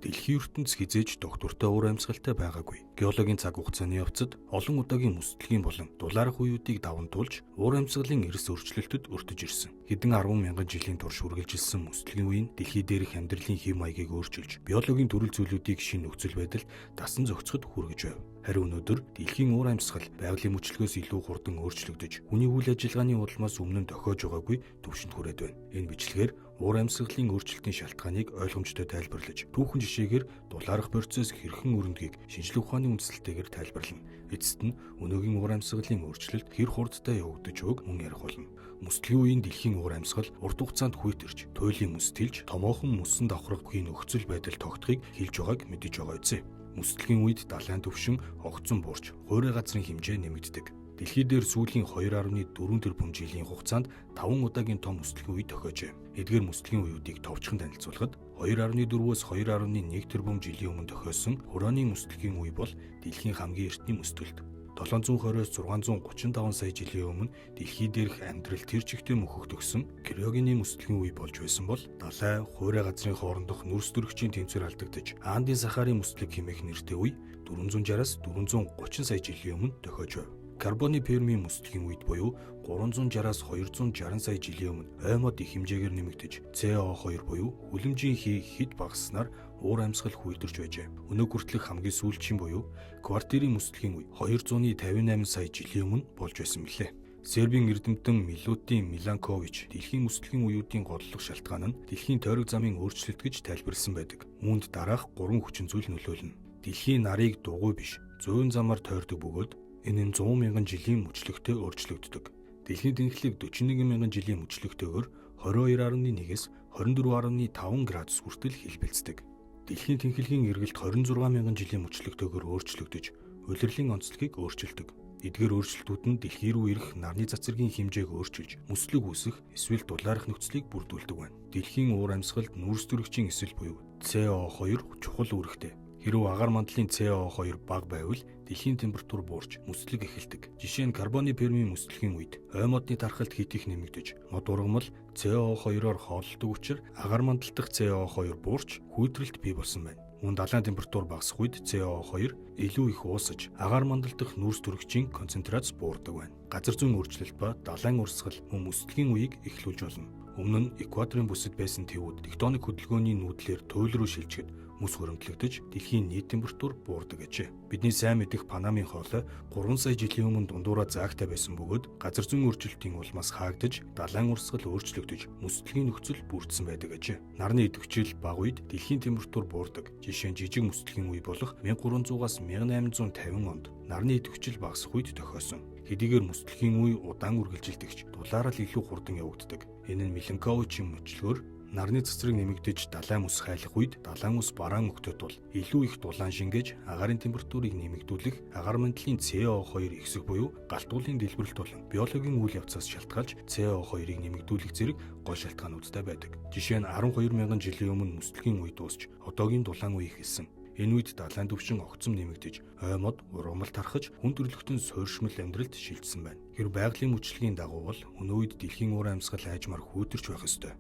Дэлхийн ертөнц хизээж доктортой уур амьсгалтай байгаагүй. Геологийн цаг хугацааны явцад олон удаагийн мөсдөлгийн болон дулаарах үеүүдийг даван туулж уур амьсгалын эрс өөрчлөлтөд өртөж ирсэн. Хэдэн 10,000 жилийн турш үргэлжилсэн мөсдөлгийн үеийн дэлхий дээрх амьдралын хэв маягийг өөрчилж, биологийн төрөл зүйлүүдийг шинэ нөхцөл байдалд дасан зохицоход хүргэж байв. Харин өнөөдөр дэлхийн уур амьсгал байгалийн мөчлөгөөс илүү хурдан өөрчлөгдөж, хүний үйл ажиллагааны удалмаас өмнө нь тохиож байгаагүй түвшинд хүрээд байна. Энэ бичлэгээр уур амьсгалын өөрчлөлтийн шалтгааныг ойлгомжтой тайлбарлаж, түүхэн жишээгээр дулаарах процесс хэрхэн өрнөдгийг шинжлэх ухааны үндсэлтэйгээр тайлбарлана. Эцэст нь өнөөгийн уур амьсгалын өөрчлөлт хэр хурдтай явагдаж байгааг мөн ярих болно. Мөсдлийн үеийн дэлхийн уур амьсгал урт хугацаанд хүйтэрч, туйлын мөс тэлж, томоохон мөсөн давхраггүй нөхцөл байдал тогтохыг хэлж байгааг мэдэж байгаа үзье. Мөсдлийн үед далайн түвшин огцон буурч, хуурай газрын хэмжээ нэмэгддэг. Дэлхий дээр сүүлийн 2.4 тэрбум жилийн хугацаанд 5 удаагийн том мөсдлийн үе тохиожээ. Эдгээр мөсдлийн үеүүдийг товчхон танилцуулахад 2.4-өөс 2.1 тэрбум жилийн өмнө тохиосон хурооны мөсдлийн үе бол дэлхийн хамгийн эртний мөсдөлт. 720-оос 635 сая жилийн өмнө дэлхий дээрх амьдрал тэр чигтээ мөхөгдөгсөн криогены мөсдлийн үе болж байсан бол далай, хуурай газрын хоорондох нүрс төрөгчийн тэнцвэр алдагдаж Андын сахарын мөсдлөг хэмээх нэртэй үе 460-аас 430 сая жилийн өмнө тохиож байв. Карбоны пермийн мөсдлийн үед буюу 360-аас 260 сая жилийн өмнө ой мод их хэмжээгээр нэмэгдэж CO2 буюу хүлэмжийн хий хэд багаснаар уур амьсгал хүйтэрч байжээ. Өнөө хүртэлх хамгийн сүүлчийн буюу квартирын мөсдлийн үе 258 сая жилийн өмнө болж байсан билээ. Сербийн эрдэмтэн Милутин Миланкович дэлхийн мөсдлийн үеүүдийн голлох шалтгаан нь дэлхийн тойрог замын өөрчлөлт гэж тайлбарласан байдаг. Үүнд дараах 3 хүчин зүйл нөлөөлнө. Дэлхийн нарыг дугуй биш, зуун замаар тойрдог бөгөөд энэ нь 100,000 жилийн мөчлөгтэй өөрчлөгддөг. Дэлхийн тэнхлэг 41,000 жилийн мөчлөгтэйгээр 22.1-ээс 24.5 градус хүртэл хэлбэлцдэг. Дэлхийн тэнхлэгийн эргэлт 26,000 жилийн мөчлөгтэйгээр өөрчлөгдөж, улирлын онцлогийг өөрчилдөг. Эдгээр өөрчлөлтүүд нь дэлхий рүү ирэх нарны цацрагийн хэмжээг өөрчилж, мөслөг үүсэх эсвэл дулаарах нөхцөлийг бүрдүүлдэг байна. Дэлхийн уур амьсгалд нүрс төрөгчийн эсэл буюу CO2 чухал үүрэгтэй. Хэрв агаар мандлын CO2 бага байвал дэлхийн температур буурч мөслөг эхэлдэг. Жишээ нь карбоны пермийн мөсдлийн үед ой модны тархалт хит их нэмэгдэж, мод ургамал CO2-оор хооллдог учраас агаар мандал дахь CO2 буурч хүйтрэлт бий болсон байна. Мөн далайн температур багасах үед CO2 илүү их уусаж, агаар мандал дахь нүрс төрөгчийн концентрац буурдаг байна. Газар зүйн өөрчлөлт ба далайн урсгал мөн мөсдлийн үеийг эхлүүлж болно. Өмнө нь экваторын бүсэд байсан тэвүүд тектоник хөдөлгөөний нүүдлээр туйл руу шилжихэд мөс хөрөмтлөгдөж дэлхийн нийт температур буурдаг гэжээ. Бидний сайн мэдих Панамын хоолой 3 сая жилийн өмнө дундуура заагтай байсан бөгөөд газар зүйн өөрчлөлтийн улмаас хаагдаж, далайн урсгал өөрчлөгдөж, мөсдлийн нөхцөл бүрдсэн байдаг гэжээ. Нарны идэвхжил бага үед дэлхийн температур буурдаг. Жишээ нь жижиг мөсдлийн үе болох 1300-аас 1850 онд нарны идэвхжил багасах үед тохиосон. Хэдийгээр мөсдлийн үе удаан үргэлжилдэгч дулаарал илүү хурдан явагддаг. Энэ нь Миленковичийн мөчлөгөөр нарны цэцрэг нэмэгдэж далайн мөс хайлах үед далайн ус бараан өгтөд бол илүү их дулаан шингээж агаарын температурыг нэмэгдүүлэх агаар мандлын CO2 ихсэх буюу галтгуулын дэлбэрэлт болон биологийн үйл явцаас шалтгаалж CO2-ыг нэмэгдүүлэх зэрэг гол шалтгаануудтай байдаг. Жишээ нь 12,000 жилийн өмнө мөсдлийн үе дуусч одоогийн дулаан үе эхэлсэн. Энэ үед далайн түвшин огцом нэмэгдэж, ой мод ургамал тархаж, хүн төрлөختөн суурьшмал амьдралд шилжсэн байна. Хэрэв байгалийн мөчлөгийн дагуу бол өнөө үед дэлхийн уур амьсгал айжмаар хүйтэрч байх ёстой.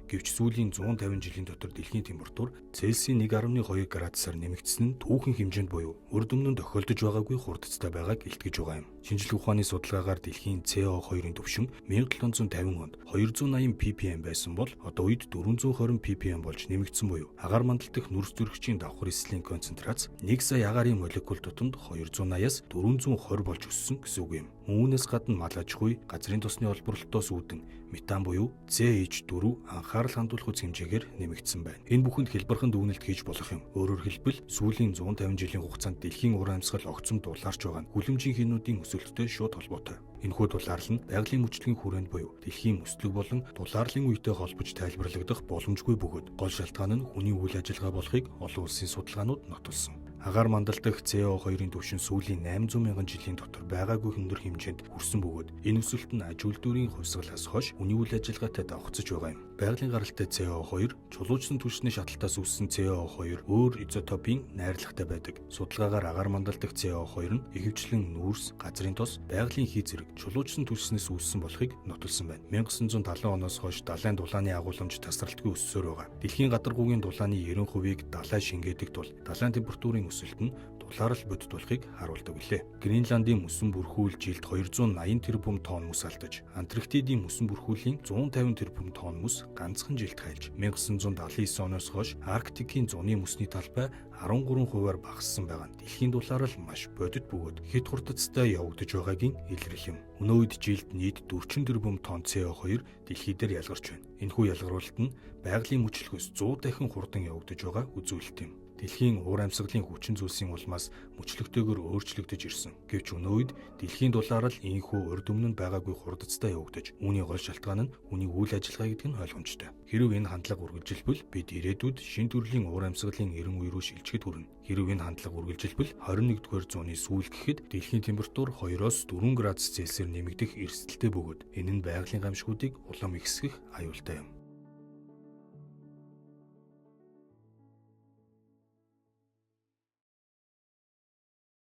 Гэвч сүүлийн 150 жилийн дотор дэлхийн температур Цельсийн 1.2 градусаар нэмэгдсэн нь түүхэн хэмжээнд буюу урд өмнө нь тохиолдож байгаагүй хурдтай байгааг илтгэж байгаа юм. Шинжлэх ухааны судалгаагаар дэлхийн CO2-ын түвшин 1750 онд 280 ppm байсан бол одоо үед 420 ppm болж нэмэгдсэн буюу агаар мандал дахь нүрс төрөгчийн давхар эслийн концентрац 1 сая агаарын молекул тутамд 280-аас 420 болж өссөн гэсэн үг юм. Үүнээс гадна мал аж ахуй, газрын тосны олборлолтоос үүдэн метан буюу CH4 анхаарал хандуулах үс хэмжээгээр нэмэгдсэн байна. Энэ бүхэнд хэлбэрхэн дүгнэлт хийж болох юм. Өөрөөр хэлбэл сүүлийн 150 жилийн хугацаанд дэлхийн уур амьсгал огцом дулаарч байгаа нь хүлэмжийн хийнүүдийн өсөлттэй шууд холбоотой. Энэхүү дулаарлал нь байгалийн мөчлөгийн хүрээнд буюу дэлхийн мөслөг болон дулаарлын үетэй холбож тайлбарлагдах боломжгүй бөгөөд гол шалтгаан нь хүний үйл ажиллагаа болохыг олон улсын судалгаанууд нотолсон. Агаар мандал дахь CO2-ын түвшин сүүлийн 800 мянган жилийн дотор байгаагүй өндөр хэмжээнд хүрсэн бөгөөд энэ өсөлт нь аж үйлдвэрийн хувьсгалаас хойш үний үйл ажиллагаатай давхцаж байгаа юм. Байгалийн гаралтай CO2, чулуужсан түлшний шаталтаас үүссэн CO2 өөр изотопын найрлагатай байдаг. Судалгаагаар агаар мандал дахь CO2 нь ихэвчлэн нүүрс, газрын тос, байгалийн хий зэрэг чулуужсан түлшнээс үүссэн болохыг нотолсон байна. 1970 оноос хойш далайн дулааны агуулмж тасралтгүй өссөөр байгаа. Дэлхийн гадаргуугийн дулааны 90%-ийг далай шингээдэг тул далайн температурын өсөлт нь дулаар л бодит болохыг харуулдаг билээ. Гренландын мөсөн бүрхүүл жилд 280 тэрбум тонн мөс алдаж, Антарктидын мөсөн бүрхүүлийн 150 тэрбум тонн мөс ганцхан жилд хайлж, 1979 оноос хойш Арктикийн зуны мөсний талбай 13%-аар багассан байгаа нь дэлхийн дулаар л маш бодит бөгөөд хэд хурдцтай явагдаж байгаагийн илрэх юм. Өнөө үед жилд нийт 40 тэрбум тонн CO2 дэлхий дээр ялгарч байна. Энэхүү ялгаруулалт нь байгалийн мөчлөхөөс 100 дахин хурдан явагдаж байгаа үзүүлэлт юм. Дэлхийн уур амьсгалын хүчин зүйлсийн улмаас мөчлөгтэйгээр өөрчлөгдөж ирсэн. Гэвч өнөө үед дэлхийн дулаар л ийхүү урд өмнө нь байгаагүй хурдцтай явагдаж, үүний гол шалтгаан нь хүний үйл ажиллагаа гэдэг нь ойлгомжтой. Хэрв энэ хандлага үргэлжилбэл бид ирээдүйд шин төрлийн уур амьсгалын 90 үе рүү шилжихэд хүрнэ. Хэрв энэ хандлага үргэлжилбэл 21-р зууны сүүл гэхэд дэлхийн температур 2-оос 4 градус Цельсээр нэмэгдэх эрсдэлтэй бөгөөд энэ нь байгалийн гамшигуудыг улам ихсгэх аюултай юм.